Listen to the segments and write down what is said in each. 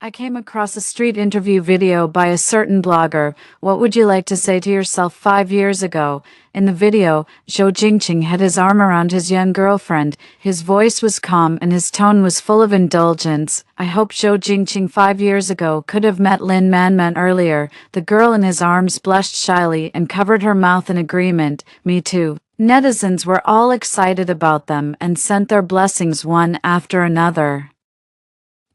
I came across a street interview video by a certain blogger. What would you like to say to yourself 5 years ago? In the video, Zhou Jingqing had his arm around his young girlfriend. His voice was calm and his tone was full of indulgence. I hope Zhou Jingqing 5 years ago could have met Lin Manman earlier. The girl in his arms blushed shyly and covered her mouth in agreement. Me too. Netizens were all excited about them and sent their blessings one after another.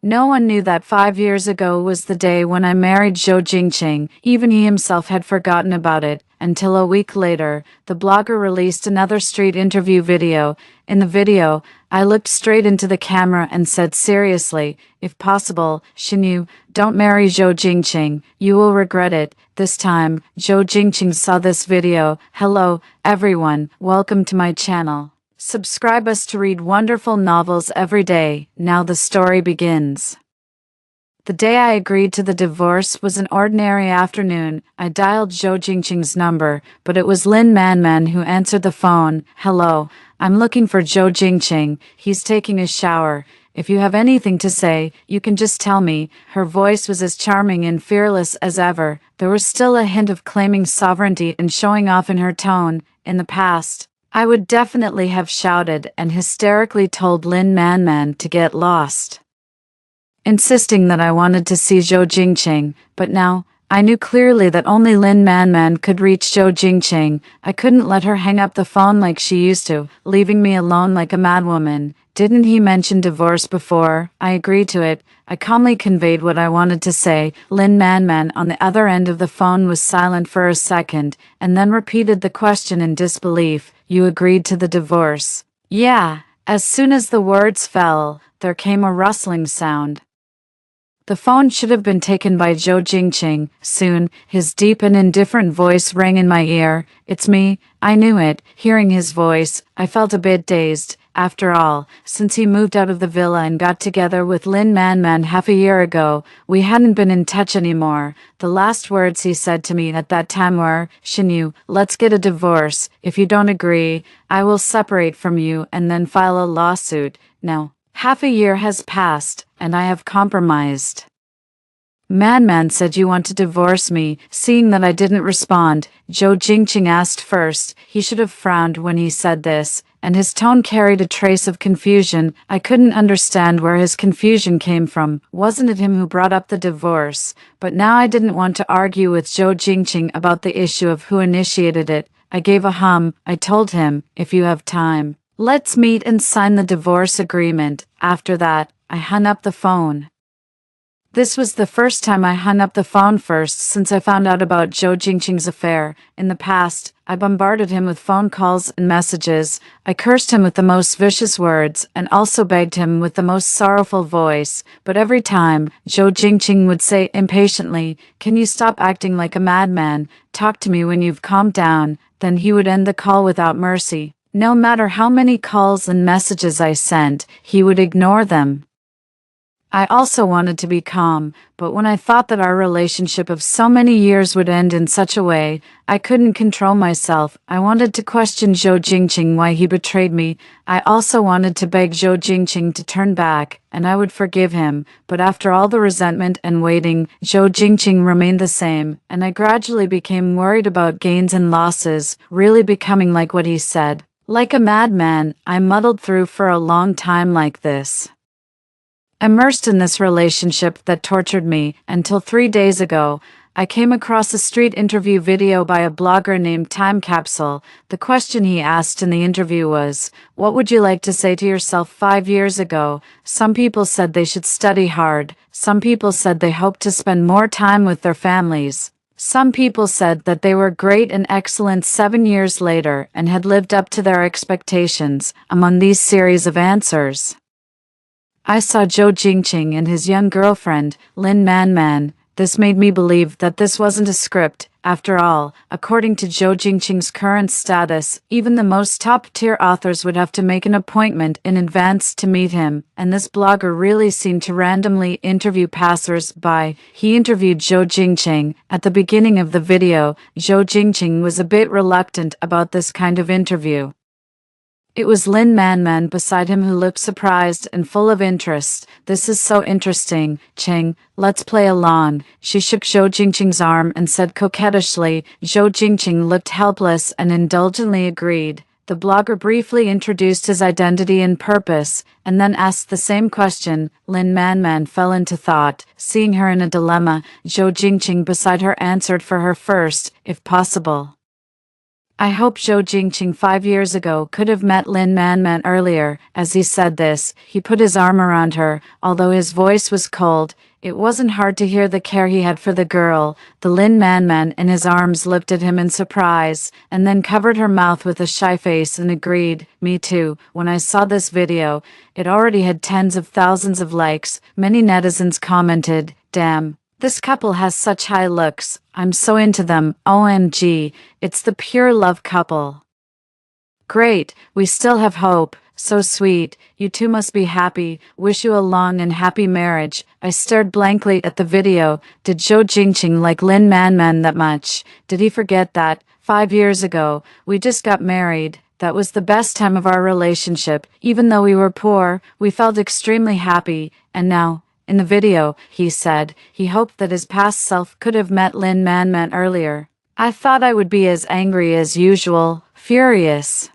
No one knew that 5 years ago was the day when I married Zhou Jingqing. Even he himself had forgotten about it, until a week later, the blogger released another street interview video. In the video, I looked straight into the camera and said seriously, if possible, Xinyu, don't marry Zhou Jingqing. You will regret it. This time, Zhou Jingqing saw this video. Hello, everyone. Welcome to my channel. Subscribe us to read wonderful novels every day. Now the story begins. The day I agreed to the divorce was an ordinary afternoon. I dialed Zhou Jingqing's number, but it was Lin Manman who answered the phone. Hello, I'm looking for Zhou Jingqing. He's taking a shower. If you have anything to say, you can just tell me. Her voice was as charming and fearless as ever. There was still a hint of claiming sovereignty and showing off in her tone. In the past, I would definitely have shouted and hysterically told Lin Manman to get lost, insisting that I wanted to see Zhou Jingqing, but now, I knew clearly that only Lin Manman could reach Zhou Jingqing. I couldn't let her hang up the phone like she used to, leaving me alone like a madwoman. Didn't he mention divorce before? I agreed to it. I calmly conveyed what I wanted to say. Lin Manman on the other end of the phone was silent for a second, and then repeated the question in disbelief. You agreed to the divorce? Yeah. As soon as the words fell, there came a rustling sound. The phone should have been taken by Zhou Jingqing. Soon, his deep and indifferent voice rang in my ear. It's me. I knew it. Hearing his voice, I felt a bit dazed. After all, since he moved out of the villa and got together with Lin Manman half a year ago, we hadn't been in touch anymore. The last words he said to me at that time were, Xinyu, let's get a divorce. If you don't agree, I will separate from you and then file a lawsuit. Now, half a year has passed, and I have compromised. Manman said you want to divorce me. Seeing that I didn't respond, Zhou Jingqing asked first. He should have frowned when he said this, and his tone carried a trace of confusion. I couldn't understand where his confusion came from. Wasn't it him who brought up the divorce? But now I didn't want to argue with Zhou Jingqing about the issue of who initiated it. I gave a hum. I told him, if you have time, let's meet and sign the divorce agreement. After that, I hung up the phone. This was the first time I hung up the phone first since I found out about Zhou Jingqing's affair. In the past, I bombarded him with phone calls and messages. I cursed him with the most vicious words and also begged him with the most sorrowful voice. But every time, Zhou Jingqing would say impatiently, "Can you stop acting like a madman? Talk to me when you've calmed down." Then he would end the call without mercy. No matter how many calls and messages I sent, he would ignore them. I also wanted to be calm, but when I thought that our relationship of so many years would end in such a way, I couldn't control myself. I wanted to question Zhou Jingqing why he betrayed me. I also wanted to beg Zhou Jingqing to turn back, and I would forgive him. But after all the resentment and waiting, Zhou Jingqing remained the same, and I gradually became worried about gains and losses, really becoming like what he said. Like a madman, I muddled through for a long time like this, immersed in this relationship that tortured me, until 3 days ago, I came across a street interview video by a blogger named Time Capsule. The question he asked in the interview was, what would you like to say to yourself 5 years ago? Some people said they should study hard. Some people said they hoped to spend more time with their families. Some people said that they were great and excellent 7 years later and had lived up to their expectations. Among these series of answers, I saw Zhou Jingqing and his young girlfriend, Lin Manman. This made me believe that this wasn't a script. After all, according to Zhou Jingqing's current status, even the most top-tier authors would have to make an appointment in advance to meet him, and this blogger really seemed to randomly interview passers-by. He interviewed Zhou Jingqing. At the beginning of the video, Zhou Jingqing was a bit reluctant about this kind of interview. It was Lin Man beside him who looked surprised and full of interest. "This is so interesting, Ching. Let's play along." She shook Zhou Jingqing's arm and said coquettishly. Zhou Jingqing looked helpless and indulgently agreed. The blogger briefly introduced his identity and purpose, and then asked the same question. Lin Man fell into thought. Seeing her in a dilemma, Zhou Jingqing beside her answered for her first, if possible. I hope Zhou Jingqing 5 years ago could have met Lin Man earlier. As he said this, he put his arm around her. Although his voice was cold, it wasn't hard to hear the care he had for the girl. The Lin Man in his arms looked at him in surprise, and then covered her mouth with a shy face and agreed. "Me too. When I saw this video, it already had tens of thousands of likes. Many netizens commented, 'Damn. This couple has such high looks. I'm so into them. OMG, it's the pure love couple.' Great, we still have hope. So sweet. You two must be happy. Wish you a long and happy marriage." I stared blankly at the video. Did Zhou Jingqing like Lin Man that much? Did he forget that 5 years ago, we just got married? That was the best time of our relationship. Even though we were poor, we felt extremely happy. And now, in the video, he said he hoped that his past self could have met Lin Man earlier. I thought I would be as angry as usual, furious.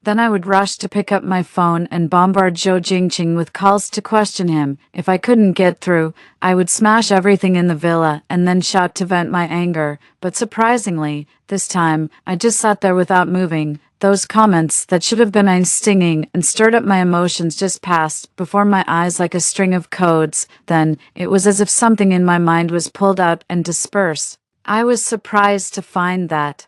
Then I would rush to pick up my phone and bombard Zhou Jingqing with calls to question him. If I couldn't get through, I would smash everything in the villa and then shout to vent my anger. But surprisingly, this time, I just sat there without moving. Those comments that should have been stinging and stirred up my emotions just passed before my eyes like a string of codes. Then, it was as if something in my mind was pulled out and dispersed. I was surprised to find that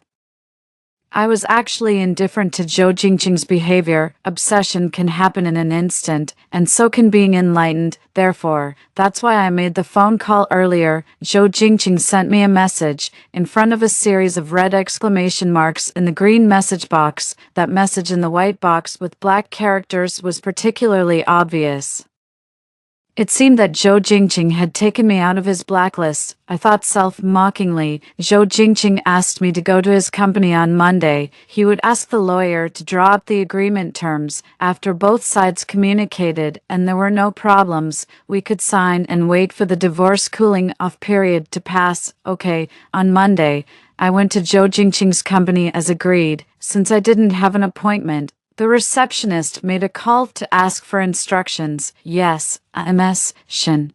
I was actually indifferent to Zhou Jingqing's behavior. Obsession can happen in an instant, and so can being enlightened. Therefore, that's why I made the phone call earlier. Zhou Jingqing sent me a message in front of a series of red exclamation marks in the green message box. That message in the white box with black characters was particularly obvious. It seemed that Zhou Jingqing had taken me out of his blacklist. I thought self-mockingly. Zhou Jingqing asked me to go to his company on Monday. He would ask the lawyer to draw up the agreement terms. After both sides communicated and there were no problems, we could sign and wait for the divorce cooling-off period to pass. Okay, on Monday, I went to Zhou Jingqing's company as agreed. Since I didn't have an appointment, the receptionist made a call to ask for instructions. Yes, MS Shin.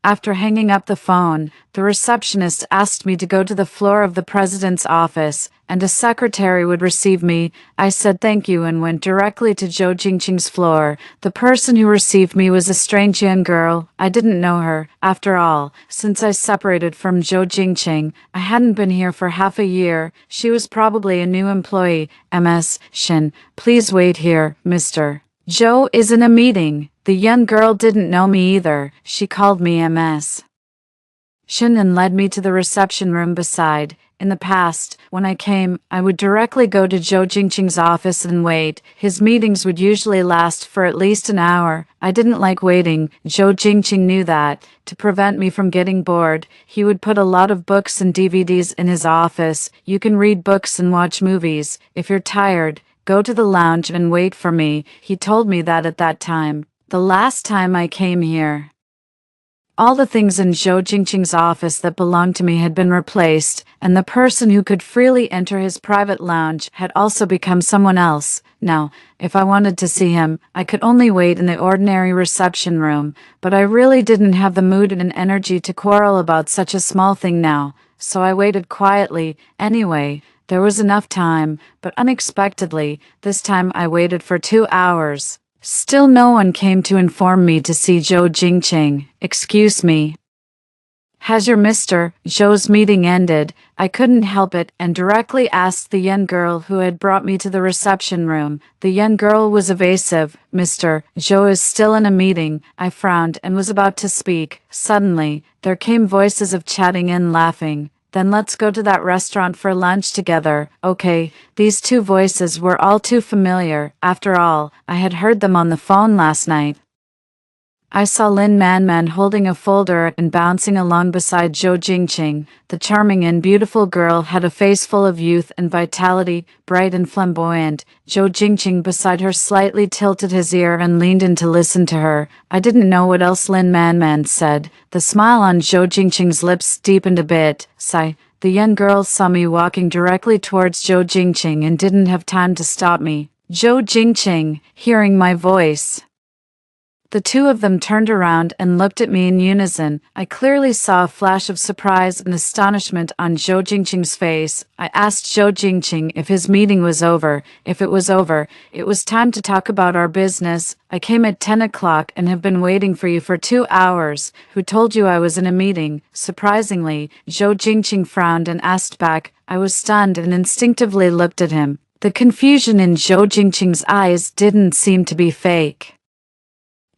After hanging up the phone, the receptionist asked me to go to the floor of the president's office, and a secretary would receive me. I said thank you and went directly to Zhou Jingqing's floor. The person who received me was a strange young girl. I didn't know her. After all, since I separated from Zhou Jingqing, I hadn't been here for half a year. She was probably a new employee. MS Shin, please wait here, Mr. Zhou is in a meeting. The young girl didn't know me either. She called me MS Shin and led me to the reception room beside. In the past, when I came, I would directly go to Zhou Jingqing's office and wait. His meetings would usually last for at least an hour. I didn't like waiting. Zhou Jingqing knew that. To prevent me from getting bored, he would put a lot of books and DVDs in his office. You can read books and watch movies. If you're tired, go to the lounge and wait for me. He told me that at that time. The last time I came here, all the things in Zhou Jingqing's office that belonged to me had been replaced, and the person who could freely enter his private lounge had also become someone else. Now, if I wanted to see him, I could only wait in the ordinary reception room, but I really didn't have the mood and energy to quarrel about such a small thing now, so I waited quietly. Anyway, there was enough time, but unexpectedly, this time I waited for 2 hours. Still no one came to inform me to see Zhou Jingqing. Excuse me. Has your Mr. Zhou's meeting ended? I couldn't help it and directly asked the young girl who had brought me to the reception room. The young girl was evasive. Mr. Zhou is still in a meeting. I frowned and was about to speak. Suddenly, there came voices of chatting and laughing. Then let's go to that restaurant for lunch together. Okay, these two voices were all too familiar. After all, I had heard them on the phone last night. I saw Lin Manman holding a folder and bouncing along beside Zhou Jingqing. The charming and beautiful girl had a face full of youth and vitality, bright and flamboyant. Zhou Jingqing beside her slightly tilted his ear and leaned in to listen to her. I didn't know what else Lin Manman said. The smile on Zhou Jingqing's lips deepened a bit. Sigh. The young girl saw me walking directly towards Zhou Jingqing and didn't have time to stop me. Zhou Jingqing, hearing my voice. The two of them turned around and looked at me in unison. I clearly saw a flash of surprise and astonishment on Zhou Jingqing's face. I asked Zhou Jingqing if his meeting was over. If it was over, it was time to talk about our business. I came at 10 o'clock and have been waiting for you for 2 hours. Who told you I was in a meeting? Surprisingly, Zhou Jingqing frowned and asked back. I was stunned and instinctively looked at him. The confusion in Zhou Jingqing's eyes didn't seem to be fake.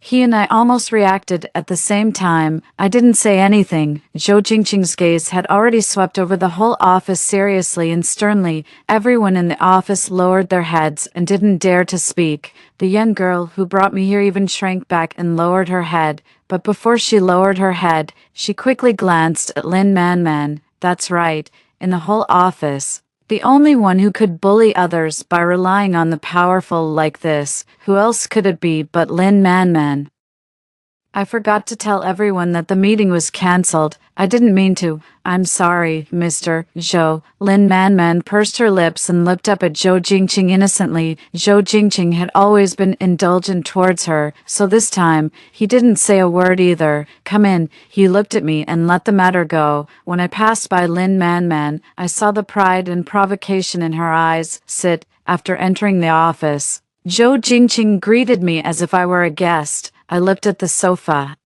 He and I almost reacted at the same time. I didn't say anything. Zhou Jingqing's gaze had already swept over the whole office seriously and sternly. Everyone in the office lowered their heads and didn't dare to speak. The young girl who brought me here even shrank back and lowered her head. But before she lowered her head, she quickly glanced at Lin Manman. That's right, in the whole office. The only one who could bully others by relying on the powerful like this, who else could it be but Lin Manman? I forgot to tell everyone that the meeting was cancelled. I didn't mean to. I'm sorry, Mr. Zhou. Lin Manman pursed her lips and looked up at Zhou Jingqing innocently. Zhou Jingqing had always been indulgent towards her, so this time, he didn't say a word either. Come in. He looked at me and let the matter go. When I passed by Lin Manman, I saw the pride and provocation in her eyes. Sit, after entering the office. Zhou Jingqing greeted me as if I were a guest. I looked at the sofa,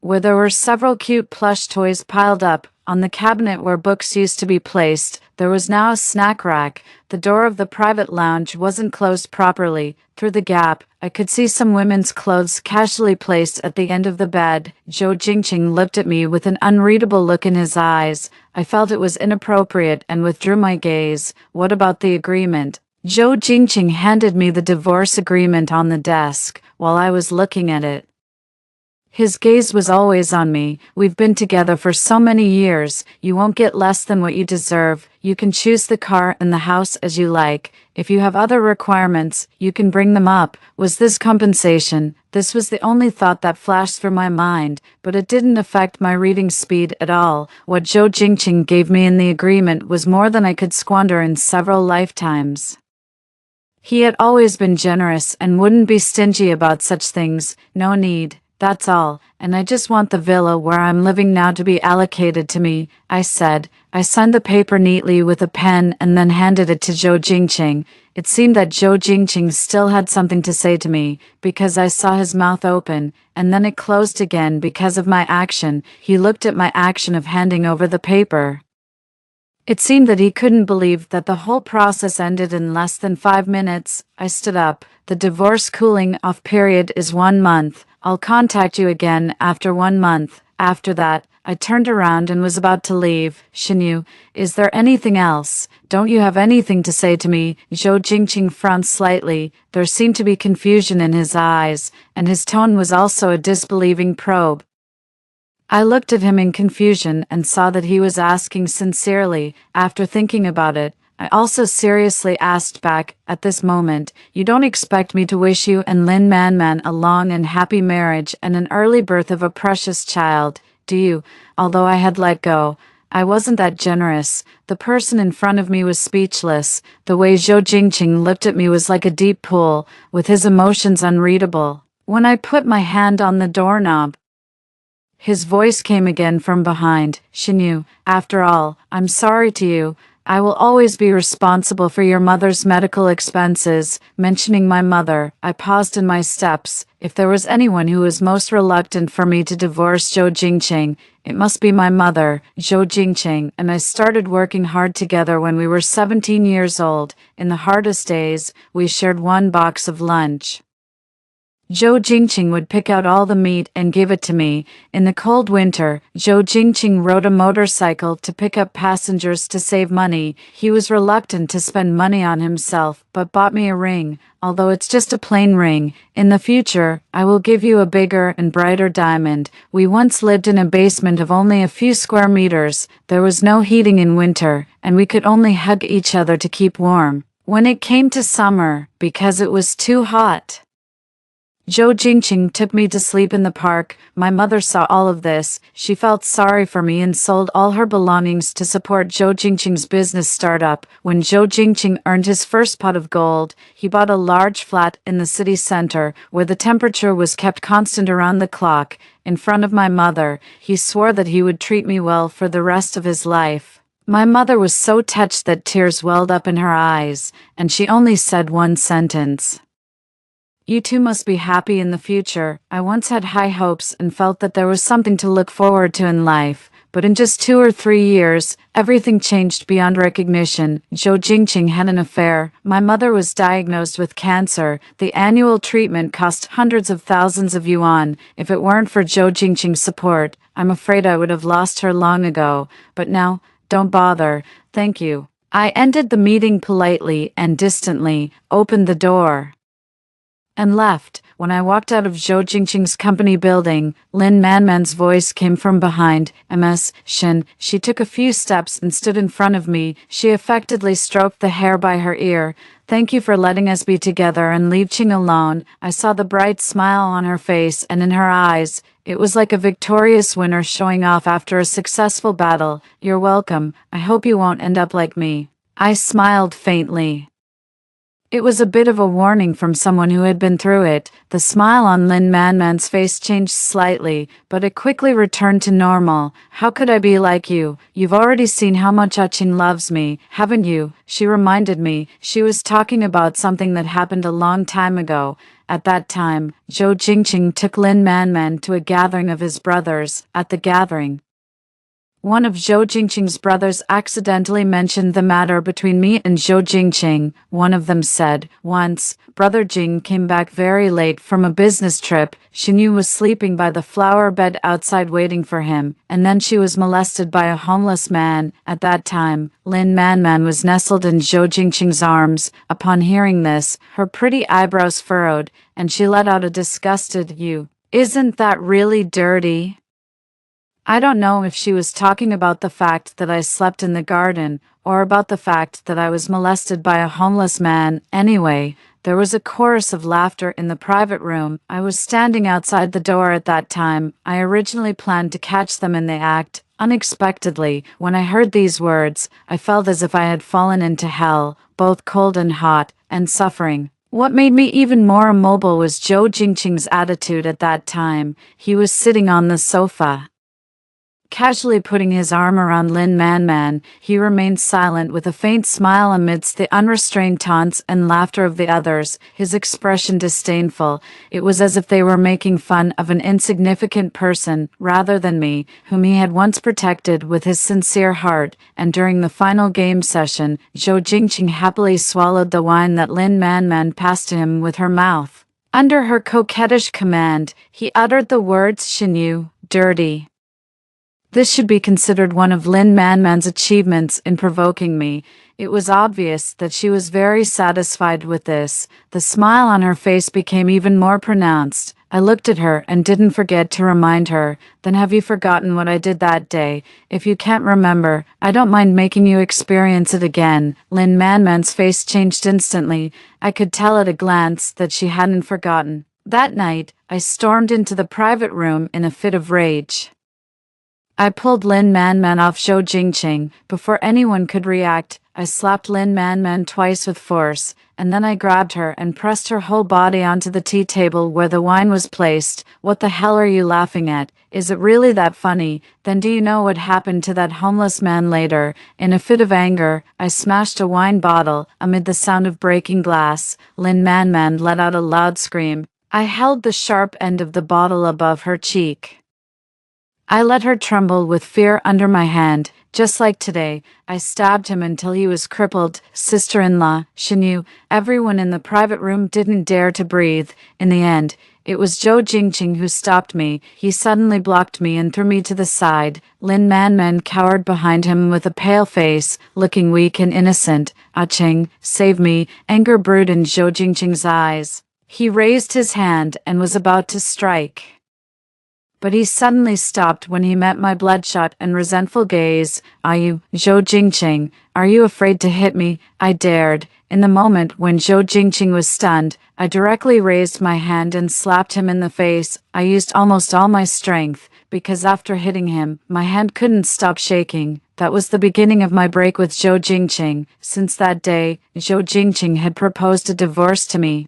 where there were several cute plush toys piled up. On the cabinet where books used to be placed, there was now a snack rack. The door of the private lounge wasn't closed properly. Through the gap, I could see some women's clothes casually placed at the end of the bed. Zhou Jingqing looked at me with an unreadable look in his eyes. I felt it was inappropriate and withdrew my gaze. What about the agreement? Zhou Jingqing handed me the divorce agreement on the desk while I was looking at it. His gaze was always on me. We've been together for so many years. You won't get less than what you deserve. You can choose the car and the house as you like. If you have other requirements, you can bring them up. Was this compensation? This was the only thought that flashed through my mind, but it didn't affect my reading speed at all. What Zhou Jingqing gave me in the agreement was more than I could squander in several lifetimes. He had always been generous and wouldn't be stingy about such things. No need, that's all, and I just want the villa where I'm living now to be allocated to me, I said. I signed the paper neatly with a pen and then handed it to Zhou Jingqing. It seemed that Zhou Jingqing still had something to say to me, because I saw his mouth open, and then it closed again because of my action. He looked at my action of handing over the paper. It seemed that he couldn't believe that the whole process ended in less than 5 minutes. I stood up. The divorce cooling off period is 1 month. I'll contact you again after 1 month. After that, I turned around and was about to leave. Shinyu, is there anything else? Don't you have anything to say to me? Zhou Jingqing frowned slightly. There seemed to be confusion in his eyes, and his tone was also a disbelieving probe. I looked at him in confusion and saw that he was asking sincerely. After thinking about it, I also seriously asked back, at this moment, you don't expect me to wish you and Lin Manman a long and happy marriage and an early birth of a precious child, do you? Although I had let go, I wasn't that generous. The person in front of me was speechless. The way Zhou Jingqing looked at me was like a deep pool, with his emotions unreadable. When I put my hand on the doorknob, his voice came again from behind. Shinyu, after all, I'm sorry to you. I will always be responsible for your mother's medical expenses. Mentioning my mother, I paused in my steps. If there was anyone who was most reluctant for me to divorce Zhou Jingqing, it must be my mother, Zhou Jingqing, and I started working hard together when we were 17 years old. In the hardest days, we shared 1 box of lunch. Zhou Jingqing would pick out all the meat and give it to me. In the cold winter, Zhou Jingqing rode a motorcycle to pick up passengers to save money. He was reluctant to spend money on himself, but bought me a ring, although it's just a plain ring. In the future, I will give you a bigger and brighter diamond. We once lived in a basement of only a few square meters. There was no heating in winter, and we could only hug each other to keep warm. When it came to summer, because it was too hot, Zhou Jingqing took me to sleep in the park. My mother saw all of this. She felt sorry for me and sold all her belongings to support Zhou Jingqing's business startup. When Zhou Jingqing earned his first pot of gold, he bought a large flat in the city center, where the temperature was kept constant around the clock. In front of my mother, he swore that he would treat me well for the rest of his life. My mother was so touched that tears welled up in her eyes, and she only said one sentence: "You two must be happy in the future." I once had high hopes and felt that there was something to look forward to in life, but in just 2 or 3 years, everything changed beyond recognition. Zhou Jingqing had an affair. My mother was diagnosed with cancer. The annual treatment cost hundreds of thousands of yuan. If it weren't for Zhou Jingqing's support, I'm afraid I would have lost her long ago. But now, don't bother. Thank you. I ended the meeting politely and distantly, opened the door, and left. When I walked out of Zhou Jingqing's company building, Lin Manman's voice came from behind. "Ms. Shen." She took a few steps and stood in front of me. She affectedly stroked the hair by her ear. "Thank you for letting us be together and leave Qing alone." I saw the bright smile on her face and in her eyes. It was like a victorious winner showing off after a successful battle. "You're welcome. I hope you won't end up like me." I smiled faintly. It was a bit of a warning from someone who had been through it. The smile on Lin Manman's face changed slightly, but it quickly returned to normal. "How could I be like you? You've already seen how much Qing loves me, haven't you?" She reminded me. She was talking about something that happened a long time ago. At that time, Zhou Jingqing took Lin Manman to a gathering of his brothers. At the gathering, one of Zhou Jingqing's brothers accidentally mentioned the matter between me and Zhou Jingqing. One of them said, "Once, Brother Jing came back very late from a business trip. Xinyu was sleeping by the flower bed outside waiting for him, and then she was molested by a homeless man." At that time, Lin Manman was nestled in Zhou Jingqing's arms. Upon hearing this, her pretty eyebrows furrowed, and she let out a disgusted "You. Isn't that really dirty?" I don't know if she was talking about the fact that I slept in the garden, or about the fact that I was molested by a homeless man. Anyway, there was a chorus of laughter in the private room. I was standing outside the door at that time. I originally planned to catch them in the act. Unexpectedly, when I heard these words, I felt as if I had fallen into hell, both cold and hot, and suffering. What made me even more immobile was Zhou Jingqing's attitude at that time. He was sitting on the sofa, casually putting his arm around Lin Manman. He remained silent with a faint smile amidst the unrestrained taunts and laughter of the others, his expression disdainful. It was as if they were making fun of an insignificant person, rather than me, whom he had once protected with his sincere heart. And during the final game session, Zhou Jingqing happily swallowed the wine that Lin Manman passed to him with her mouth. Under her coquettish command, he uttered the words "Xinyu, dirty." This should be considered one of Lin Manman's achievements in provoking me. It was obvious that she was very satisfied with this. The smile on her face became even more pronounced. I looked at her and didn't forget to remind her. "Then have you forgotten what I did that day? If you can't remember, I don't mind making you experience it again." Lin Manman's face changed instantly. I could tell at a glance that she hadn't forgotten. That night, I stormed into the private room in a fit of rage. I pulled Lin Manman off Zhou Jingqing. Before anyone could react, I slapped Lin Manman twice with force, and then I grabbed her and pressed her whole body onto the tea table where the wine was placed. "What the hell are you laughing at? Is it really that funny? Then do you know what happened to that homeless man later?" In a fit of anger, I smashed a wine bottle. Amid the sound of breaking glass, Lin Manman let out a loud scream. I held the sharp end of the bottle above her cheek. I let her tremble with fear under my hand. Just like today, I stabbed him until he was crippled. Sister-in-law, Xinyu, everyone in the private room didn't dare to breathe. In the end, It was Zhou Jingqing who stopped me. He suddenly blocked me and threw me to the side. Lin Manman cowered behind him with a pale face, looking weak and innocent. "Ah Ching, save me," anger brewed in Zhou Jingqing's eyes. He raised his hand and was about to strike. But he suddenly stopped when he met my bloodshot and resentful gaze. "Are you, Zhou Jingqing? Are you afraid to hit me?" I dared. In the moment when Zhou Jingqing was stunned, I directly raised my hand and slapped him in the face. I used almost all my strength, because after hitting him, my hand couldn't stop shaking. That was the beginning of my break with Zhou Jingqing. Since that day, Zhou Jingqing had proposed a divorce to me,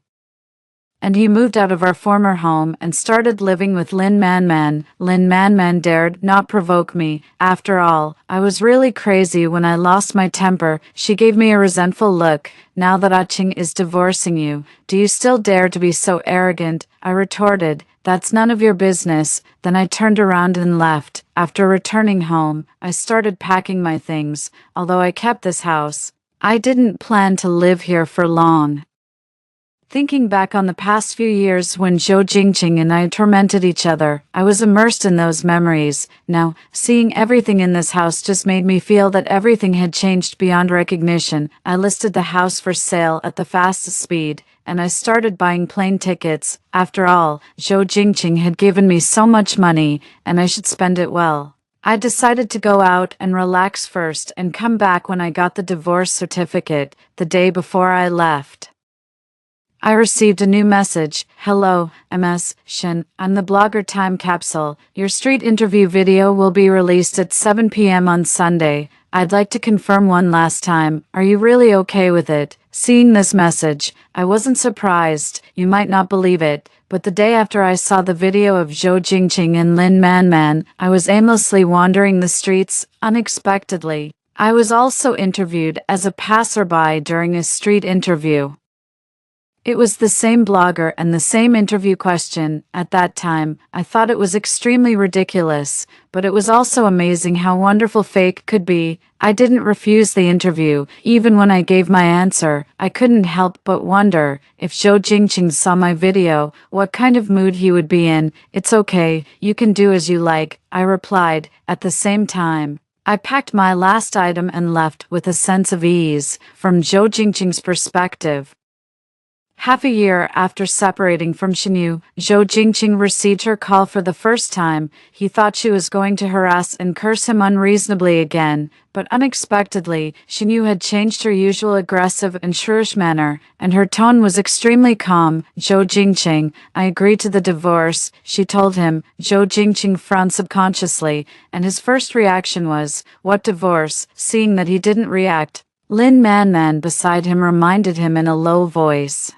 and he moved out of our former home and started living with Lin Manman. Lin Manman dared not provoke me. After all, I was really crazy when I lost my temper. She gave me a resentful look. "Now that Ah Ching is divorcing you, do you still dare to be so arrogant?" I retorted. "That's none of your business." Then I turned around and left. After returning home, I started packing my things. Although I kept this house, I didn't plan to live here for long. Thinking back on the past few years when Zhou Jingqing and I tormented each other, I was immersed in those memories. Now, seeing everything in this house just made me feel that everything had changed beyond recognition. I listed the house for sale at the fastest speed, and I started buying plane tickets. After all, Zhou Jingqing had given me so much money, and I should spend it well. I decided to go out and relax first and come back when I got the divorce certificate. The day before I left, I received a new message. "Hello, MS Shin. I'm the blogger Time Capsule. Your street interview video will be released at 7 p.m. on Sunday. I'd like to confirm one last time. Are you really okay with it?" Seeing this message, I wasn't surprised. You might not believe it, but the day after I saw the video of Zhou Jingqing and Lin Manman, I was aimlessly wandering the streets, unexpectedly. I was also interviewed as a passerby during a street interview. It was the same blogger and the same interview question. At that time, I thought it was extremely ridiculous, but it was also amazing how wonderful fake could be. I didn't refuse the interview. Even when I gave my answer, I couldn't help but wonder if Zhou Jingqing saw my video, what kind of mood he would be in. "It's okay, you can do as you like," I replied. At the same time, I packed my last item and left with a sense of ease. From Zhou Jingqing's perspective, half a year after separating from Xinyu, Zhou Jingqing received her call for the first time. He thought she was going to harass and curse him unreasonably again, but unexpectedly, Xinyu had changed her usual aggressive and shrewish manner, and her tone was extremely calm. "Zhou Jingqing, I agree to the divorce," she told him. Zhou Jingqing frowned subconsciously, and his first reaction was, "What divorce?" Seeing that he didn't react, Lin Manman beside him reminded him in a low voice.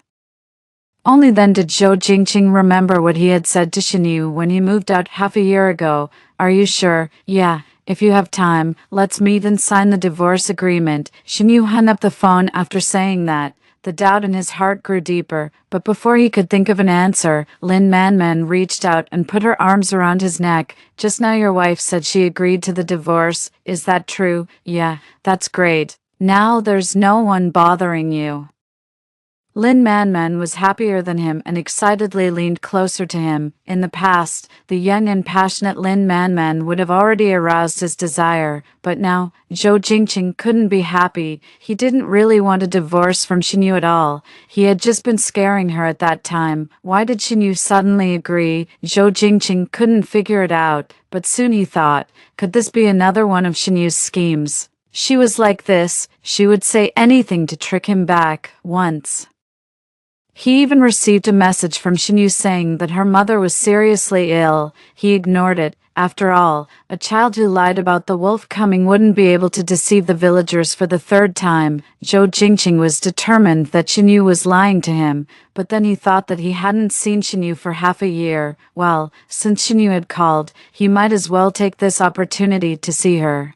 Only then did Zhou Jingqing remember what he had said to Xinyu when he moved out half a year ago. "Are you sure?" "Yeah, if you have time, let's meet and sign the divorce agreement." Xinyu hung up the phone after saying that. The doubt in his heart grew deeper, but before he could think of an answer, Lin Manman reached out and put her arms around his neck. "Just now your wife said she agreed to the divorce. Is that true?" "Yeah, that's great. Now there's no one bothering you." Lin Manman was happier than him and excitedly leaned closer to him. In the past, the young and passionate Lin Manman would have already aroused his desire, but now, Zhou Jingqing couldn't be happy. He didn't really want a divorce from Xinyu at all. He had just been scaring her at that time. Why did Xinyu suddenly agree? Zhou Jingqing couldn't figure it out, but soon he thought, could this be another one of Xinyu's schemes? She was like this. She would say anything to trick him back. Once, he even received a message from Xinyu saying that her mother was seriously ill. He ignored it. After all, a child who lied about the wolf coming wouldn't be able to deceive the villagers for the third time. Zhou Jingqing was determined that Xinyu was lying to him, but then he thought that he hadn't seen Xinyu for half a year. Well, since Xinyu had called, he might as well take this opportunity to see her.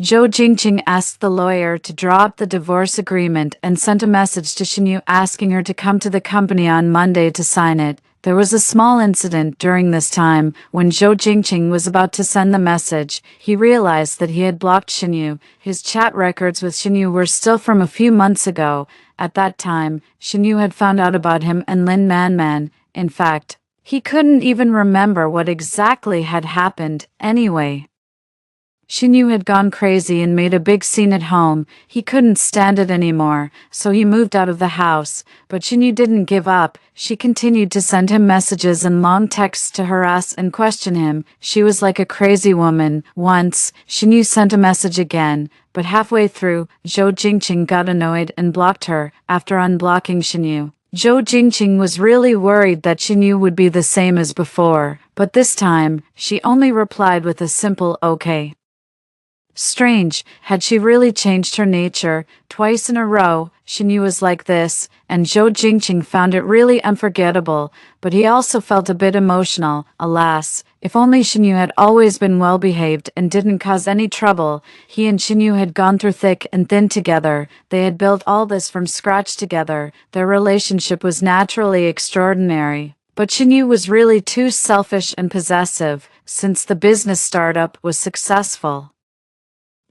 Zhou Jingqing asked the lawyer to draw up the divorce agreement and sent a message to Xinyu asking her to come to the company on Monday to sign it. There was a small incident during this time. When Zhou Jingqing was about to send the message, he realized that he had blocked Xinyu. His chat records with Xinyu were still from a few months ago. At that time, Xinyu had found out about him and Lin Manman. In fact, he couldn't even remember what exactly had happened anyway. Xinyu had gone crazy and made a big scene at home. He couldn't stand it anymore, so he moved out of the house. But Xinyu didn't give up. She continued to send him messages and long texts to harass and question him. She was like a crazy woman. Once, Xinyu sent a message again, but halfway through, Zhou Jingqing got annoyed and blocked her. After unblocking Xinyu, Zhou Jingqing was really worried that Xinyu would be the same as before, but this time, she only replied with a simple okay. Strange, had she really changed her nature? Twice in a row, Xinyu was like this, and Zhou Jingqing found it really unforgettable, but he also felt a bit emotional. Alas, if only Xinyu had always been well-behaved and didn't cause any trouble. He and Xinyu had gone through thick and thin together. They had built all this from scratch together. Their relationship was naturally extraordinary. But Xinyu was really too selfish and possessive, since the business startup was successful.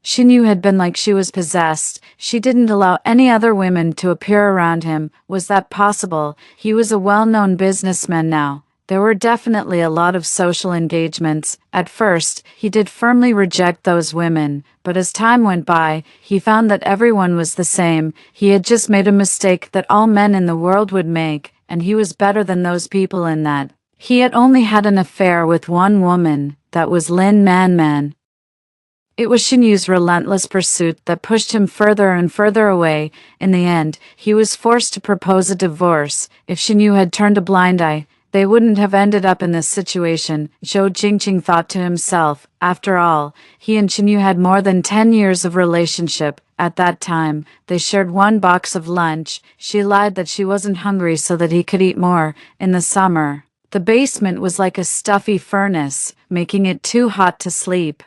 Xinyu had been like she was possessed. She didn't allow any other women to appear around him. Was that possible? He was a well-known businessman now. There were definitely a lot of social engagements. At first, he did firmly reject those women, but as time went by, he found that everyone was the same. He had just made a mistake that all men in the world would make, and he was better than those people in that. He had only had an affair with one woman, that was Lin Manman. It was Xinyu's relentless pursuit that pushed him further and further away. In the end, he was forced to propose a divorce. If Xinyu had turned a blind eye, they wouldn't have ended up in this situation, Zhou Jingqing thought to himself. After all, he and Xinyu had more than 10 years of relationship. At that time, they shared one box of lunch. She lied that she wasn't hungry so that he could eat more. In the summer, the basement was like a stuffy furnace, making it too hot to sleep.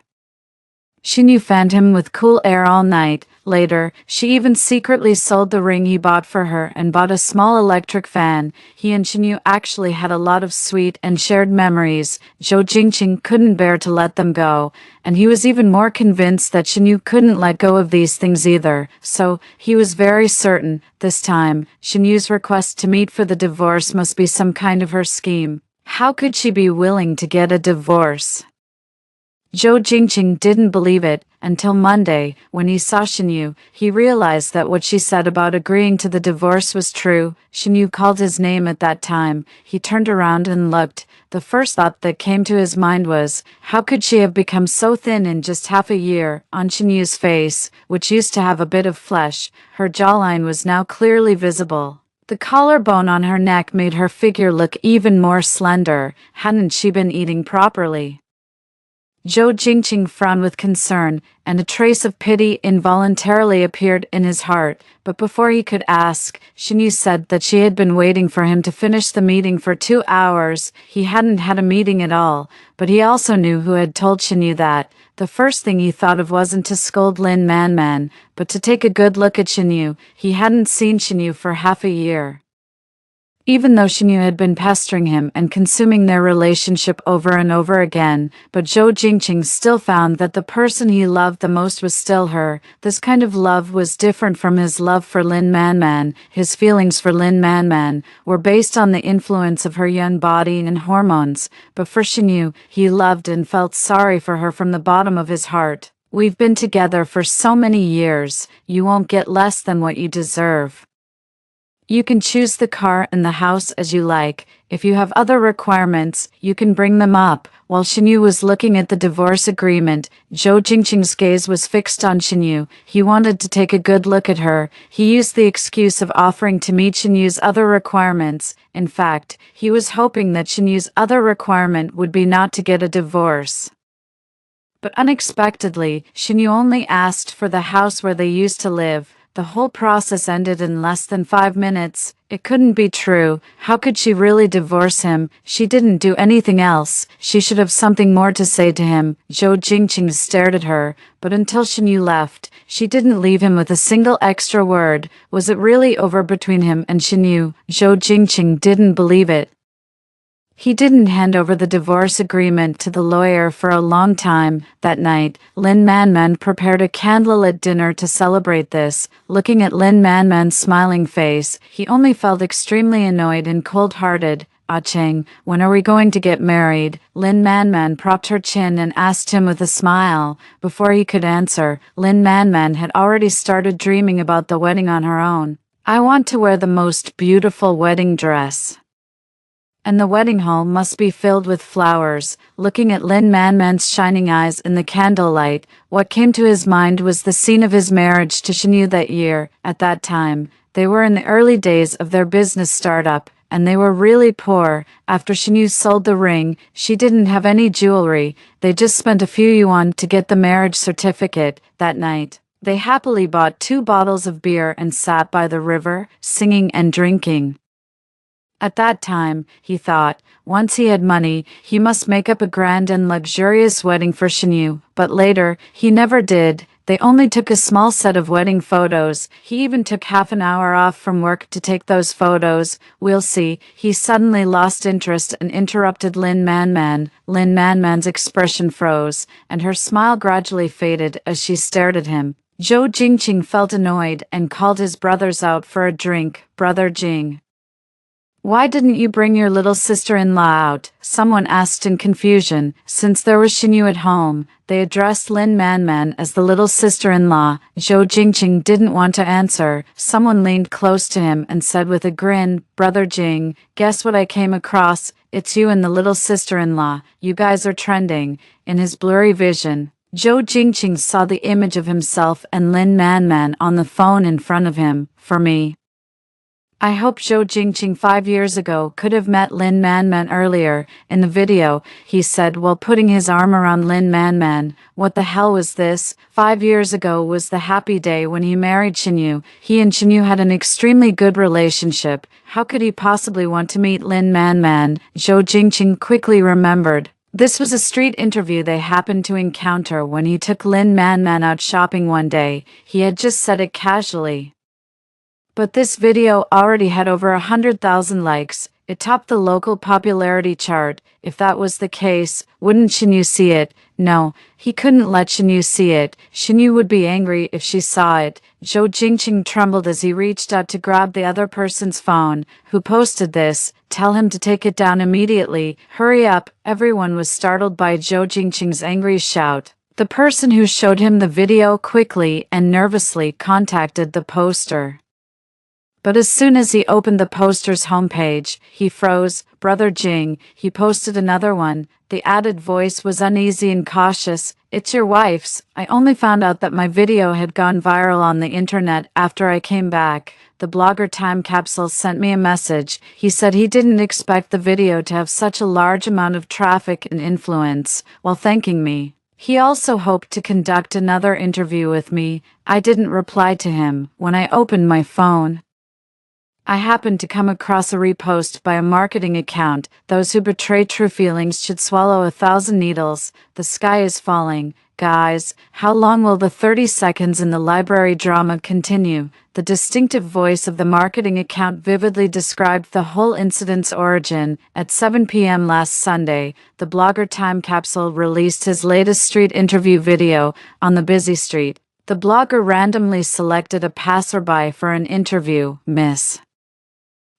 Xinyu fanned him with cool air all night. Later, she even secretly sold the ring he bought for her and bought a small electric fan. He and Xinyu actually had a lot of sweet and shared memories. Zhou Jingqing couldn't bear to let them go, and he was even more convinced that Xinyu couldn't let go of these things either. So, he was very certain, this time, Xinyu's request to meet for the divorce must be some kind of her scheme. How could she be willing to get a divorce? Zhou Jingqing didn't believe it until Monday, when he saw Xinyu. He realized that what she said about agreeing to the divorce was true. Xinyu called his name at that time. He turned around and looked. The first thought that came to his mind was, how could she have become so thin in just half a year? On Xinyu's face, which used to have a bit of flesh, her jawline was now clearly visible. The collarbone on her neck made her figure look even more slender. Hadn't she been eating properly? Zhou Jingqing frowned with concern, and a trace of pity involuntarily appeared in his heart. But before he could ask, Xinyu said that she had been waiting for him to finish the meeting for 2 hours. He hadn't had a meeting at all, but he also knew who had told Xinyu that. The first thing he thought of wasn't to scold Lin Manman, but to take a good look at Xinyu. He hadn't seen Xinyu for half a year. Even though Xinyu had been pestering him and consuming their relationship over and over again, but Zhou Jingqing still found that the person he loved the most was still her. This kind of love was different from his love for Lin Manman. His feelings for Lin Manman were based on the influence of her young body and hormones, but for Xinyu, he loved and felt sorry for her from the bottom of his heart. We've been together for so many years, you won't get less than what you deserve. You can choose the car and the house as you like. If you have other requirements, you can bring them up. While Xinyu was looking at the divorce agreement, Zhou Jingqing's gaze was fixed on Xinyu. He wanted to take a good look at her. He used the excuse of offering to meet Xinyu's other requirements. In fact, he was hoping that Xinyu's other requirement would be not to get a divorce. But unexpectedly, Xinyu only asked for the house where they used to live. The whole process ended in less than 5 minutes. It couldn't be true. How could she really divorce him? She didn't do anything else. She should have something more to say to him. Zhou Jingqing stared at her, but until Xinyu left, she didn't leave him with a single extra word. Was it really over between him and Xinyu? Zhou Jingqing didn't believe it. He didn't hand over the divorce agreement to the lawyer for a long time. That night, Lin Manman prepared a candlelit dinner to celebrate this. Looking at Lin Manman's smiling face, he only felt extremely annoyed and cold-hearted. "Ah Cheng, when are we going to get married?" Lin Manman propped her chin and asked him with a smile. Before he could answer, Lin Manman had already started dreaming about the wedding on her own. "I want to wear the most beautiful wedding dress. And the wedding hall must be filled with flowers." Looking at Lin Manman's shining eyes in the candlelight, what came to his mind was the scene of his marriage to Shinyu that year. At that time, they were in the early days of their business startup, and they were really poor. After Shinyu sold the ring, she didn't have any jewelry. They just spent a few yuan to get the marriage certificate. That night, they happily bought 2 bottles of beer and sat by the river, singing and drinking. At that time, he thought, once he had money, he must make up a grand and luxurious wedding for Shinyu. But later, he never did. They only took a small set of wedding photos. He even took half an hour off from work to take those photos. "We'll see." He suddenly lost interest and interrupted Lin Manman. Lin Manman's expression froze, and her smile gradually faded as she stared at him. Zhou Jingqing felt annoyed and called his brothers out for a drink. "Brother Jing, why didn't you bring your little sister-in-law out?" someone asked in confusion. Since there was Shinyu at home, they addressed Lin Manman as the little sister-in-law. Zhou Jingqing didn't want to answer. Someone leaned close to him and said with a grin, "Brother Jing, guess what I came across? It's you and the little sister-in-law. You guys are trending." In his blurry vision, Zhou Jingqing saw the image of himself and Lin Manman on the phone in front of him. "For me, I hope Zhou Jingqing 5 years ago could have met Lin Manman earlier." In the video, he said while putting his arm around Lin Manman. "What the hell was this? 5 years ago was the happy day when he married Shinyu. He and Shinyu had an extremely good relationship. How could he possibly want to meet Lin Manman?" Zhou Jingqing quickly remembered. This was a street interview they happened to encounter when he took Lin Manman out shopping one day. He had just said it casually. But this video already had over 100,000 likes. It topped the local popularity chart. If that was the case, wouldn't Shinyu see it? No, he couldn't let Shinyu see it. Shinyu would be angry if she saw it. Zhou Jingqing trembled as he reached out to grab the other person's phone. "Who posted this? Tell him to take it down immediately. Hurry up." Everyone was startled by Zhou Jingqing's angry shout. The person who showed him the video quickly and nervously contacted the poster. But as soon as he opened the poster's homepage, he froze. "Brother Jing." He posted another one. The added voice was uneasy and cautious. "It's your wife's. I only found out that my video had gone viral on the internet after I came back. The blogger Time Capsule sent me a message." He said he didn't expect the video to have such a large amount of traffic and influence. While thanking me, he also hoped to conduct another interview with me. I didn't reply to him. When I opened my phone, I happened to come across a repost by a marketing account. "Those who betray true feelings should swallow 1,000 needles. The sky is falling." Guys, how long will the 30 seconds in the library drama continue? The distinctive voice of the marketing account vividly described the whole incident's origin. At 7 p.m. last Sunday, the blogger Time Capsule released his latest street interview video. On the busy street, the blogger randomly selected a passerby for an interview. "Miss,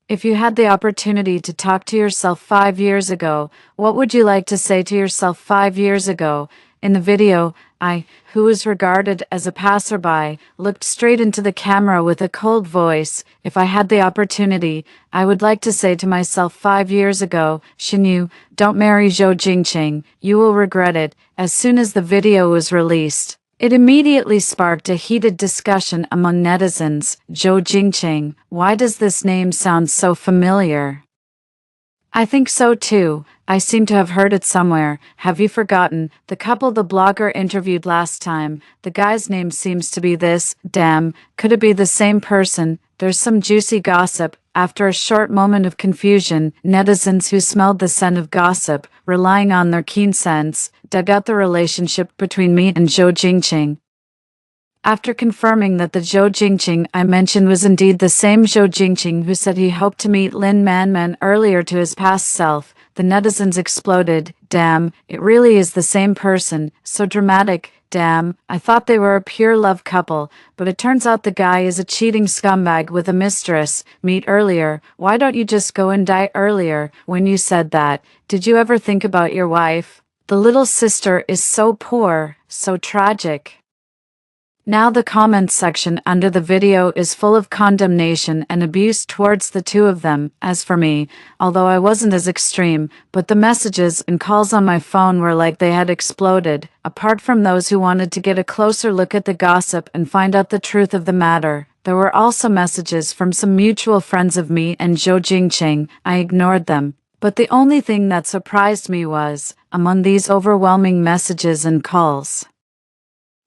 if you had the opportunity to talk to yourself 5 years ago, what would you like to say to yourself 5 years ago?" In the video, I, who was regarded as a passerby, looked straight into the camera with a cold voice. "If I had the opportunity, I would like to say to myself 5 years ago, Shinyu, don't marry Zhou Jingqing. You will regret it." As soon as the video was released, it immediately sparked a heated discussion among netizens. "Zhou Jingqing, why does this name sound so familiar?" "I think so too. I seem to have heard it somewhere. Have you forgotten the couple the blogger interviewed last time? The guy's name seems to be this. Damn, could it be the same person? There's some juicy gossip." After a short moment of confusion, netizens who smelled the scent of gossip, relying on their keen sense, dug out the relationship between me and Zhou Jingqing. After confirming that the Zhou Jingqing I mentioned was indeed the same Zhou Jingqing who said he hoped to meet Lin Manman earlier to his past self, The netizens exploded. Damn, it really is the same person. So dramatic. Damn, I thought they were a pure love couple, but it turns out the guy is a cheating scumbag with a mistress. Meet earlier. Why don't you just go and die earlier? When you said that, did you ever think about your wife? The little sister is so poor, so tragic. Now the comments section under the video is full of condemnation and abuse towards the two of them. As for me, although I wasn't as extreme, but the messages and calls on my phone were like they had exploded. Apart from those who wanted to get a closer look at the gossip and find out the truth of the matter, there were also messages from some mutual friends of me and Zhou Jingqing. I ignored them. But the only thing that surprised me was, among these overwhelming messages and calls,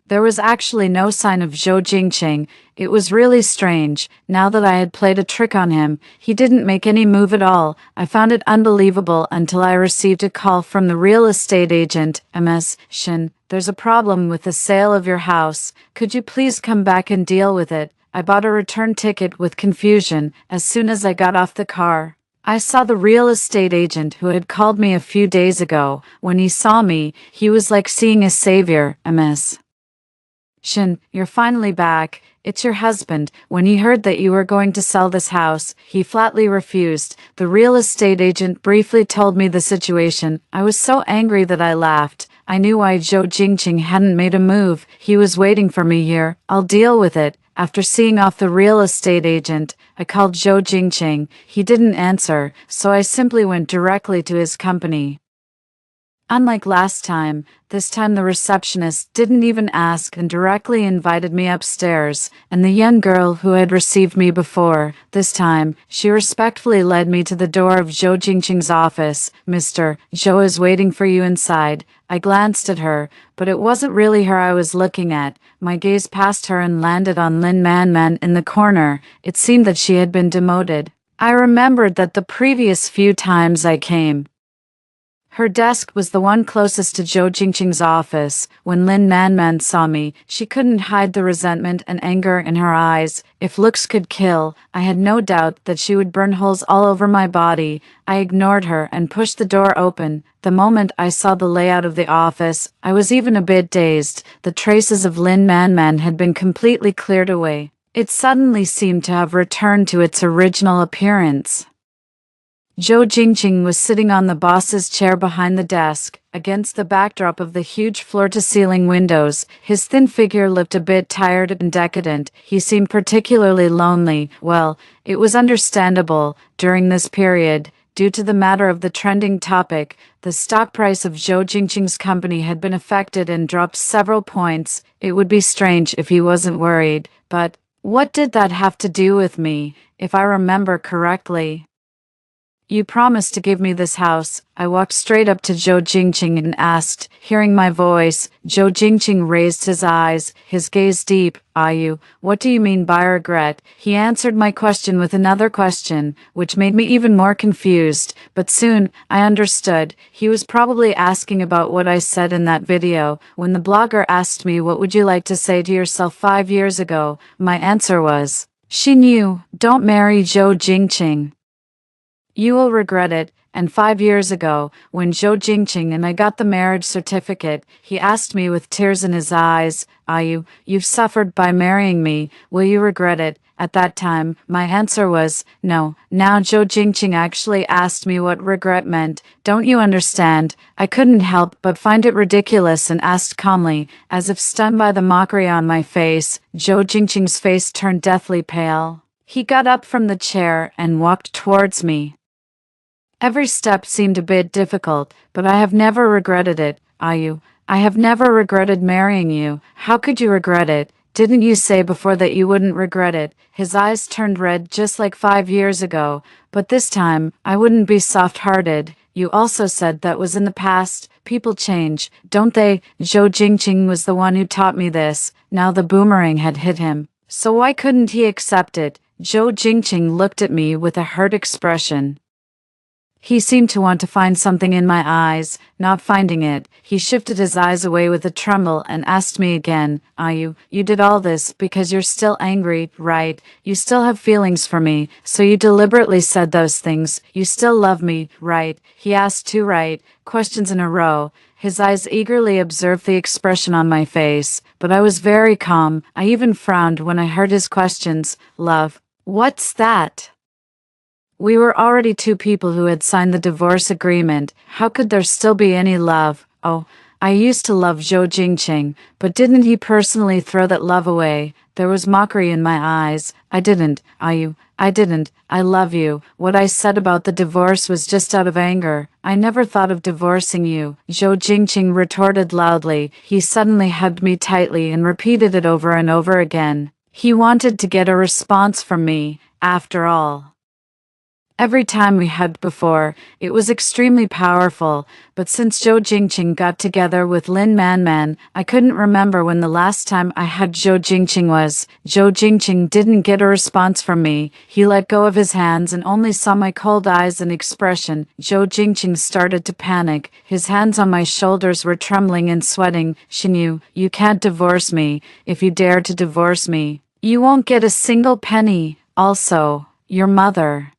there was actually no sign of Zhou Jingqing. It was really strange. Now that I had played a trick on him, he didn't make any move at all. I found it unbelievable until I received a call from the real estate agent. MS Shin, there's a problem with the sale of your house. Could you please come back and deal with it? I bought a return ticket with confusion as soon as I got off the car. I saw the real estate agent who had called me a few days ago. When he saw me, he was like seeing a savior. MS Shin, you're finally back. It's your husband. When he heard that you were going to sell this house, he flatly refused. The real estate agent briefly told me the situation. I was so angry that I laughed. I knew why Zhou Jingqing hadn't made a move. He was waiting for me here. I'll deal with it. After seeing off the real estate agent, I called Zhou Jingqing. He didn't answer, so I simply went directly to his company. Unlike last time, this time the receptionist didn't even ask and directly invited me upstairs, and the young girl who had received me before, this time, she respectfully led me to the door of Zhou Jingqing's office. Mr. Zhou is waiting for you inside. I glanced at her, but it wasn't really her I was looking at. My gaze passed her and landed on Lin Manman in the corner. It seemed that she had been demoted. I remembered that the previous few times I came, her desk was the one closest to Zhou Jingqing's office. When Lin Manman saw me, she couldn't hide the resentment and anger in her eyes. If looks could kill, I had no doubt that she would burn holes all over my body. I ignored her and pushed the door open. The moment I saw the layout of the office, I was even a bit dazed. The traces of Lin Manman had been completely cleared away. It suddenly seemed to have returned to its original appearance. Zhou Jingqing was sitting on the boss's chair behind the desk, against the backdrop of the huge floor-to-ceiling windows. His thin figure looked a bit tired and decadent. He seemed particularly lonely. Well, it was understandable. During this period, due to the matter of the trending topic, the stock price of Zhou Jingqing's company had been affected and dropped several points. It would be strange if he wasn't worried. But what did that have to do with me, if I remember correctly? You promised to give me this house. I walked straight up to Zhou Jingqing and asked. Hearing my voice, Zhou Jingqing raised his eyes, his gaze deep. What do you mean by regret? He answered my question with another question, which made me even more confused. But soon, I understood. He was probably asking about what I said in that video. When the blogger asked me what would you like to say to yourself 5 years ago, my answer was, she knew, don't marry Zhou Jingqing. You will regret it. And 5 years ago, when Zhou Jingqing and I got the marriage certificate, he asked me with tears in his eyes, you've suffered by marrying me. Will you regret it? At that time, my answer was, no. Now Zhou Jingqing actually asked me what regret meant. Don't you understand? I couldn't help but find it ridiculous and asked calmly, as if stunned by the mockery on my face. Zhou Jingqing's face turned deathly pale. He got up from the chair and walked towards me. Every step seemed a bit difficult, but I have never regretted it. I have never regretted marrying you. How could you regret it? Didn't you say before that you wouldn't regret it? His eyes turned red just like 5 years ago, but this time, I wouldn't be soft-hearted. You also said that was in the past. People change, don't they? Zhou Jingqing was the one who taught me this. Now the boomerang had hit him. So why couldn't he accept it? Zhou Jingqing looked at me with a hurt expression. He seemed to want to find something in my eyes. Not finding it, he shifted his eyes away with a tremble and asked me again, you did all this because you're still angry, right? You still have feelings for me, so you deliberately said those things. You still love me, right? He asked two right questions in a row. His eyes eagerly observed the expression on my face, but I was very calm. I even frowned when I heard his questions. Love. What's that? We were already two people who had signed the divorce agreement. How could there still be any love? Oh, I used to love Zhou Jingqing, but didn't he personally throw that love away? There was mockery in my eyes. I didn't. I didn't. I love you. What I said about the divorce was just out of anger. I never thought of divorcing you, Zhou Jingqing retorted loudly. He suddenly hugged me tightly and repeated it over and over again. He wanted to get a response from me, after all. Every time we hugged before, it was extremely powerful, but since Zhou Jingqing got together with Lin Manman, I couldn't remember when the last time I hugged Zhou Jingqing was. Zhou Jingqing didn't get a response from me. He let go of his hands and only saw my cold eyes and expression. Zhou Jingqing started to panic. His hands on my shoulders were trembling and sweating. Xinyu, you can't divorce me. If you dare to divorce me, you won't get a single penny. Also, your mother.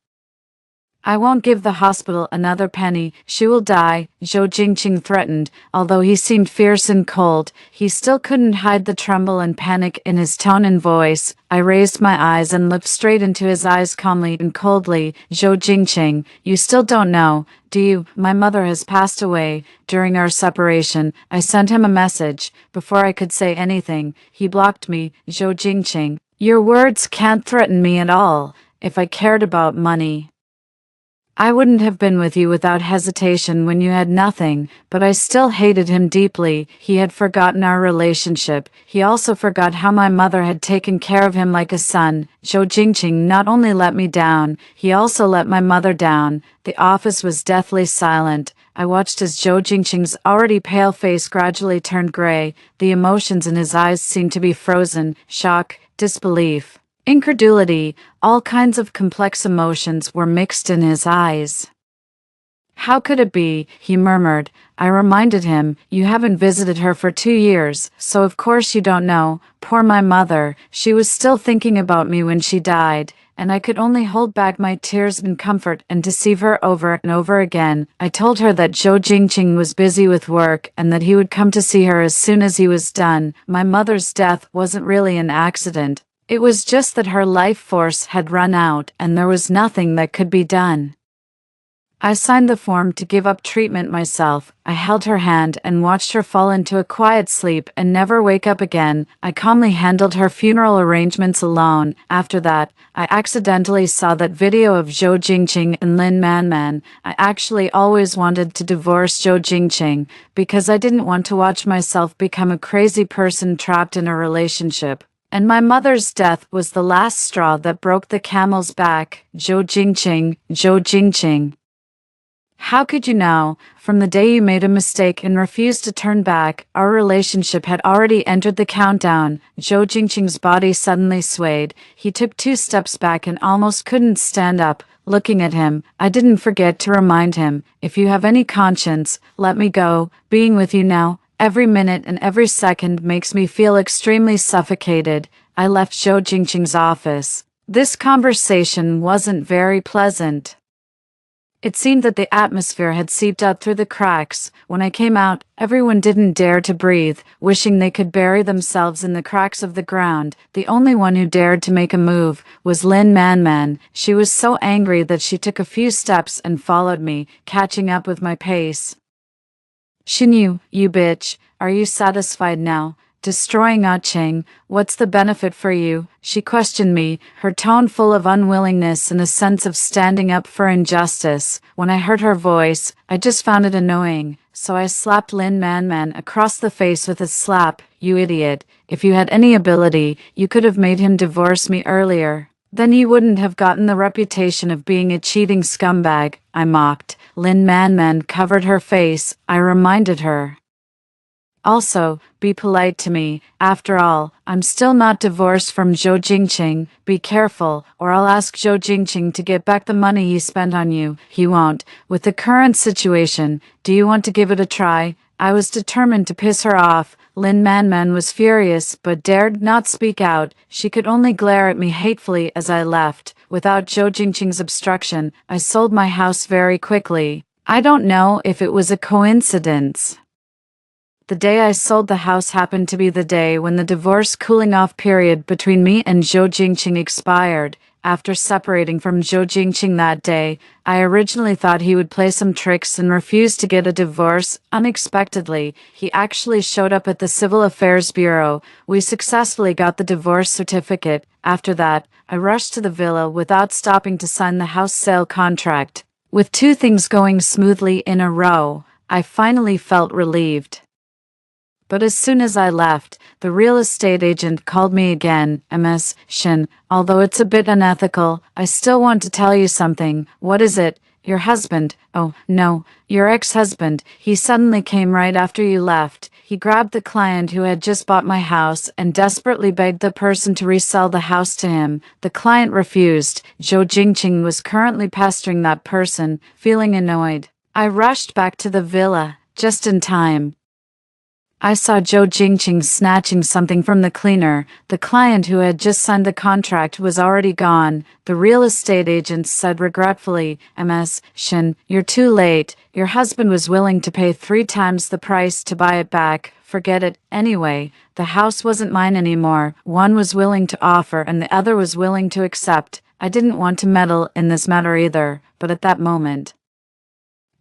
I won't give the hospital another penny. She will die, Zhou Jingqing threatened. Although he seemed fierce and cold, he still couldn't hide the tremble and panic in his tone and voice. I raised my eyes and looked straight into his eyes calmly and coldly. Zhou Jingqing, you still don't know, do you? My mother has passed away. During our separation, I sent him a message. Before I could say anything, he blocked me. Zhou Jingqing, your words can't threaten me at all. If I cared about money, I wouldn't have been with you without hesitation when you had nothing, but I still hated him deeply. He had forgotten our relationship. He also forgot how my mother had taken care of him like a son. Zhou Jingqing not only let me down, he also let my mother down. The office was deathly silent. I watched as Zhou Jingqing's already pale face gradually turned gray. The emotions in his eyes seemed to be frozen. Shock, disbelief, incredulity, all kinds of complex emotions were mixed in his eyes. How could it be? He murmured. I reminded him, you haven't visited her for 2 years, so of course you don't know. Poor my mother, she was still thinking about me when she died, and I could only hold back my tears in comfort and deceive her over and over again. I told her that Zhou Jingqing was busy with work and that he would come to see her as soon as he was done. My mother's death wasn't really an accident. It was just that her life force had run out and there was nothing that could be done. I signed the form to give up treatment myself. I held her hand and watched her fall into a quiet sleep and never wake up again. I calmly handled her funeral arrangements alone. After that, I accidentally saw that video of Zhou Jingqing and Lin Manman. I actually always wanted to divorce Zhou Jingqing because I didn't want to watch myself become a crazy person trapped in a relationship. And my mother's death was the last straw that broke the camel's back. Zhou Jingqing, Zhou Jingqing. How could you know? From the day you made a mistake and refused to turn back, our relationship had already entered the countdown. Zhou Jingqing's body suddenly swayed. He took 2 steps back and almost couldn't stand up. Looking at him, I didn't forget to remind him, if you have any conscience, let me go. Being with you now, every minute and every second makes me feel extremely suffocated. I left Zhou Jingqing's office. This conversation wasn't very pleasant. It seemed that the atmosphere had seeped out through the cracks. When I came out, everyone didn't dare to breathe, wishing they could bury themselves in the cracks of the ground. The only one who dared to make a move was Lin Manman. She was so angry that she took a few steps and followed me, catching up with my pace. Xinyu, you bitch, are you satisfied now? Destroying Cheng, what's the benefit for you? She questioned me, her tone full of unwillingness and a sense of standing up for injustice. When I heard her voice, I just found it annoying, so I slapped Lin Manman across the face with a slap. You idiot, if you had any ability, you could have made him divorce me earlier. Then you wouldn't have gotten the reputation of being a cheating scumbag, I mocked. Lin Manman covered her face. I reminded her. Also, be polite to me. After all, I'm still not divorced from Zhou Jingqing. Be careful, or I'll ask Zhou Jingqing to get back the money he spent on you. He won't. With the current situation, do you want to give it a try? I was determined to piss her off. Lin Manman was furious, but dared not speak out. She could only glare at me hatefully as I left. Without Zhou Jingqing's obstruction, I sold my house very quickly. I don't know if it was a coincidence. The day I sold the house happened to be the day when the divorce cooling-off period between me and Zhou Jingqing expired. After separating from Zhou Jingqing that day, I originally thought he would play some tricks and refuse to get a divorce. Unexpectedly, he actually showed up at the Civil Affairs Bureau. We successfully got the divorce certificate. After that, I rushed to the villa without stopping to sign the house sale contract. With two things going smoothly in a row, I finally felt relieved. But as soon as I left, the real estate agent called me again. Ms. Shin, although it's a bit unethical, I still want to tell you something. What is it? Your husband. Oh, no, your ex-husband. He suddenly came right after you left. He grabbed the client who had just bought my house and desperately begged the person to resell the house to him. The client refused. Zhou Jingqing was currently pestering that person, feeling annoyed. I rushed back to the villa, just in time. I saw Zhou Jingqing snatching something from the cleaner. The client who had just signed the contract was already gone. The real estate agent said regretfully, Ms. Shin, you're too late. Your husband was willing to pay 3 times the price to buy it back. Forget it. Anyway, the house wasn't mine anymore. One was willing to offer and the other was willing to accept. I didn't want to meddle in this matter either, but at that moment,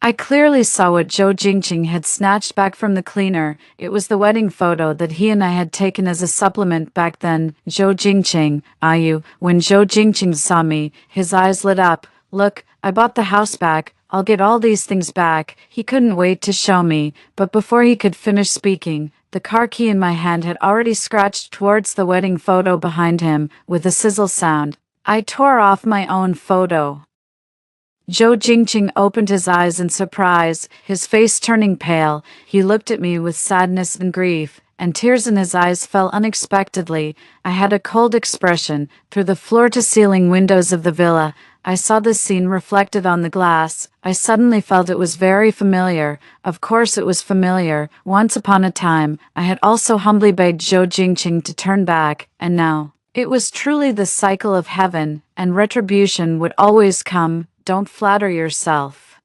I clearly saw what Zhou Jingqing had snatched back from the cleaner. It was the wedding photo that he and I had taken as a supplement back then. Zhou Jingqing, you. When Zhou Jingqing saw me, his eyes lit up. Look, I bought the house back. I'll get all these things back. He couldn't wait to show me, but before he could finish speaking, the car key in my hand had already scratched towards the wedding photo behind him, with a sizzle sound. I tore off my own photo. Zhou Jingqing opened his eyes in surprise, his face turning pale. He looked at me with sadness and grief, and tears in his eyes fell unexpectedly. I had a cold expression. Through the floor-to-ceiling windows of the villa, I saw the scene reflected on the glass. I suddenly felt it was very familiar. Of course it was familiar. Once upon a time, I had also humbly begged Zhou Jingqing to turn back, and now, it was truly the cycle of heaven, and retribution would always come. Don't flatter yourself.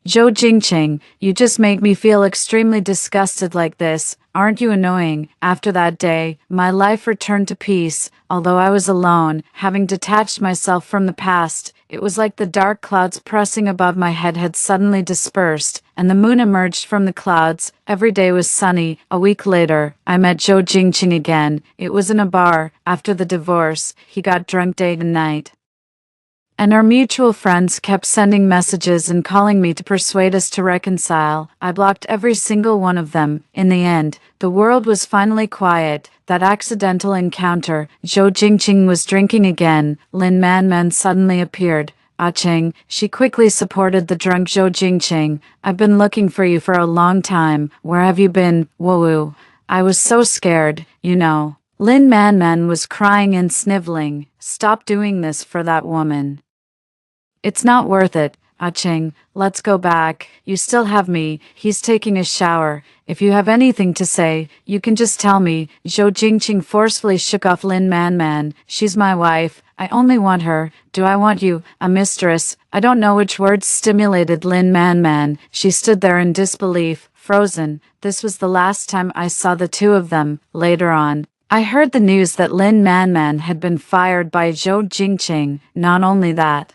Zhou Jingqing, you just make me feel extremely disgusted like this. Aren't you annoying? After that day, my life returned to peace. Although I was alone, having detached myself from the past, it was like the dark clouds pressing above my head had suddenly dispersed, and the moon emerged from the clouds. Every day was sunny. A week later, I met Zhou Jingqing again. It was in a bar. After the divorce, he got drunk day and night. And our mutual friends kept sending messages and calling me to persuade us to reconcile. I blocked every single one of them. In the end, the world was finally quiet. That accidental encounter, Zhou Jingqing was drinking again. Lin Manman suddenly appeared. Cheng, she quickly supported the drunk Zhou Jingqing. I've been looking for you for a long time. Where have you been? Woo. I was so scared, you know. Lin Manman was crying and sniveling. Stop doing this for that woman. It's not worth it. Cheng, let's go back. You still have me. He's taking a shower. If you have anything to say, you can just tell me. Zhou Jingqing forcefully shook off Lin Manman. She's my wife. I only want her. Do I want you, a mistress? I don't know which words stimulated Lin Manman. She stood there in disbelief, frozen. This was the last time I saw the two of them. Later on, I heard the news that Lin Manman had been fired by Zhou Jingqing. Not only that,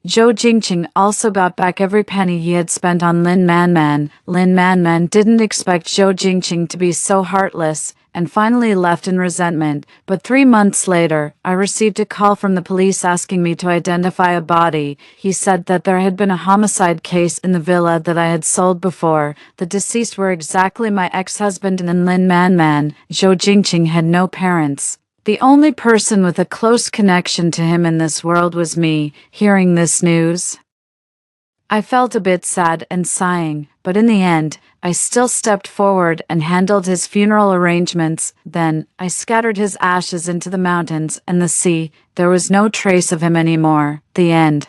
Zhou Jingqing also got back every penny he had spent on Lin Manman. Lin Manman didn't expect Zhou Jingqing to be so heartless, and finally left in resentment. But 3 months later, I received a call from the police asking me to identify a body. He said that there had been a homicide case in the villa that I had sold before. The deceased were exactly my ex-husband and Lin Manman. Zhou Jingqing had no parents. The only person with a close connection to him in this world was me. Hearing this news, I felt a bit sad and sighing, but in the end, I still stepped forward and handled his funeral arrangements. Then, I scattered his ashes into the mountains and the sea. There was no trace of him anymore. The end.